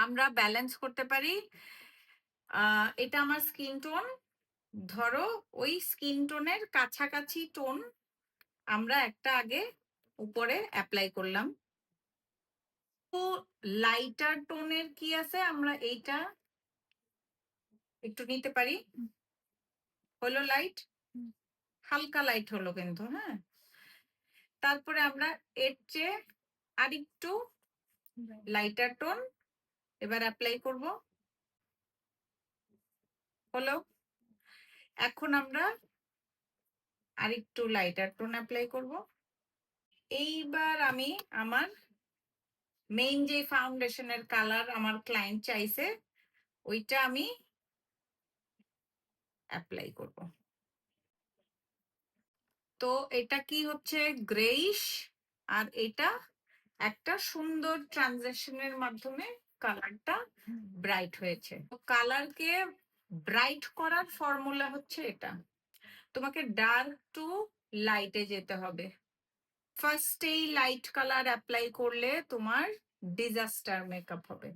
আমরা ব্যালেন্স করতে পারি। এটা আমার স্কিন টোন, ধরো ওই স্কিন টোনের কাছাকাছি টোন আমরা একটা আগে উপরে অ্যাপ্লাই করলাম। তো লাইটার টোনের কি আছে, আমরা এইটা একটু নিতে পারি। হলো লাইট, হালকা লাইট হলো কিন্তু, হ্যাঁ। তারপরে আমরা এর চেয়ে আরেকটু লাইটার টোন এবার অ্যাপ্লাই করব। হলো, এখন আমরা আরেকটু লাইটার টোন অ্যাপ্লাই করব। এইবার আমি আমার মেইন যে ফাউন্ডেশনের কালার আমার ক্লায়েন্ট চাইছে ওইটা আমি অ্যাপ্লাই করব। তো এটা কি হচ্ছে, গ্রেইশ, আর এটা একটা সুন্দর ট্রানজিশনের মাধ্যমে কালারটা ব্রাইট হয়েছে। কালারকে ব্রাইট করার ফর্মুলা হচ্ছে এটা, তোমাকে ডার্ক টু লাইটে যেতে হবে। ফার্স্টেই লাইট কালার অ্যাপ্লাই করলে তোমার ডিজাস্টার মেকআপ হবে।